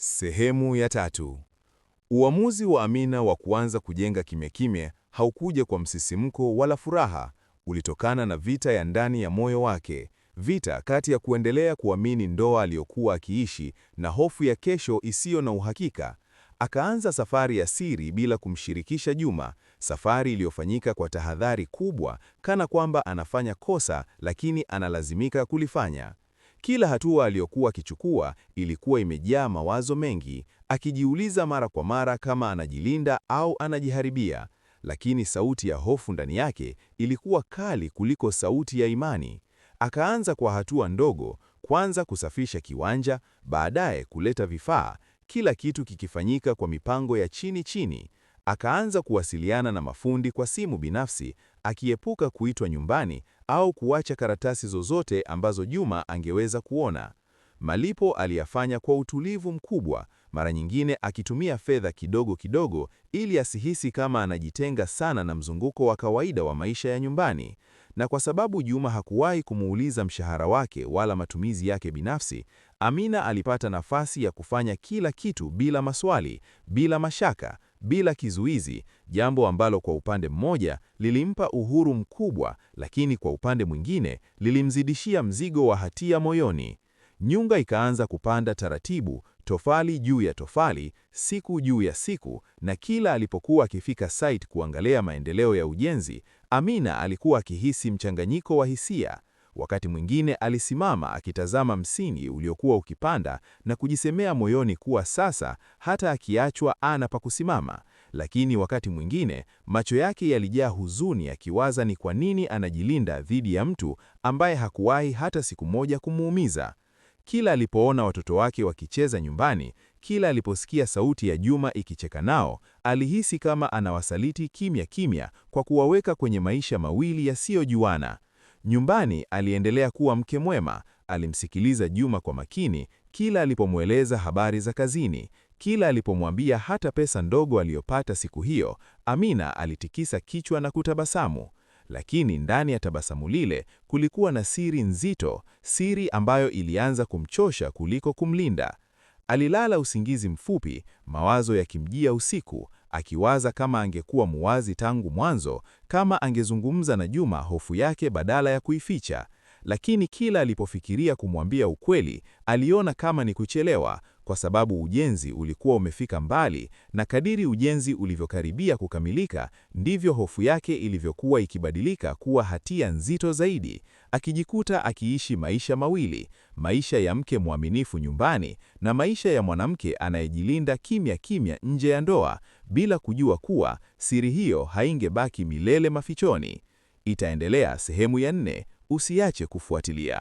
Sehemu ya tatu. Uamuzi wa Amina wa kuanza kujenga kimya kimya haukuja kwa msisimko wala furaha. Ulitokana na vita ya ndani ya moyo wake, vita kati ya kuendelea kuamini ndoa aliyokuwa akiishi na hofu ya kesho isiyo na uhakika. Akaanza safari ya siri bila kumshirikisha Juma, safari iliyofanyika kwa tahadhari kubwa, kana kwamba anafanya kosa lakini analazimika kulifanya. Kila hatua aliyokuwa akichukua ilikuwa imejaa mawazo mengi, akijiuliza mara kwa mara kama anajilinda au anajiharibia. Lakini sauti ya hofu ndani yake ilikuwa kali kuliko sauti ya imani. Akaanza kwa hatua ndogo, kwanza kusafisha kiwanja, baadaye kuleta vifaa, kila kitu kikifanyika kwa mipango ya chini chini. Akaanza kuwasiliana na mafundi kwa simu binafsi, akiepuka kuitwa nyumbani au kuacha karatasi zozote ambazo Juma angeweza kuona. Malipo aliyafanya kwa utulivu mkubwa, mara nyingine akitumia fedha kidogo kidogo ili asihisi kama anajitenga sana na mzunguko wa kawaida wa maisha ya nyumbani. Na kwa sababu Juma hakuwahi kumuuliza mshahara wake wala matumizi yake binafsi, Amina alipata nafasi ya kufanya kila kitu bila maswali, bila mashaka, bila kizuizi, jambo ambalo kwa upande mmoja lilimpa uhuru mkubwa, lakini kwa upande mwingine lilimzidishia mzigo wa hatia moyoni. Nyumba ikaanza kupanda taratibu, tofali juu ya tofali, siku juu ya siku, na kila alipokuwa akifika site kuangalia maendeleo ya ujenzi, Amina alikuwa akihisi mchanganyiko wa hisia. Wakati mwingine alisimama akitazama msingi uliokuwa ukipanda na kujisemea moyoni kuwa sasa hata akiachwa ana pa kusimama. Lakini wakati mwingine macho yake yalijaa huzuni, akiwaza ni kwa nini anajilinda dhidi ya mtu ambaye hakuwahi hata siku moja kumuumiza. Kila alipoona watoto wake wakicheza nyumbani, kila aliposikia sauti ya Juma ikicheka nao, alihisi kama anawasaliti kimya kimya kwa kuwaweka kwenye maisha mawili yasiyojuana. Nyumbani aliendelea kuwa mke mwema, alimsikiliza Juma kwa makini, kila alipomweleza habari za kazini, kila alipomwambia hata pesa ndogo aliyopata siku hiyo, Amina alitikisa kichwa na kutabasamu. Lakini ndani ya tabasamu lile kulikuwa na siri nzito, siri ambayo ilianza kumchosha kuliko kumlinda. Alilala usingizi mfupi, mawazo yakimjia usiku, akiwaza kama angekuwa muwazi tangu mwanzo, kama angezungumza na Juma hofu yake badala ya kuificha. Lakini kila alipofikiria kumwambia ukweli, aliona kama ni kuchelewa, kwa sababu ujenzi ulikuwa umefika mbali, na kadiri ujenzi ulivyokaribia kukamilika, ndivyo hofu yake ilivyokuwa ikibadilika kuwa hatia nzito zaidi, akijikuta akiishi maisha mawili, maisha ya mke mwaminifu nyumbani na maisha ya mwanamke anayejilinda kimya kimya nje ya ndoa, bila kujua kuwa siri hiyo haingebaki milele mafichoni. Itaendelea sehemu ya 4, usiache kufuatilia.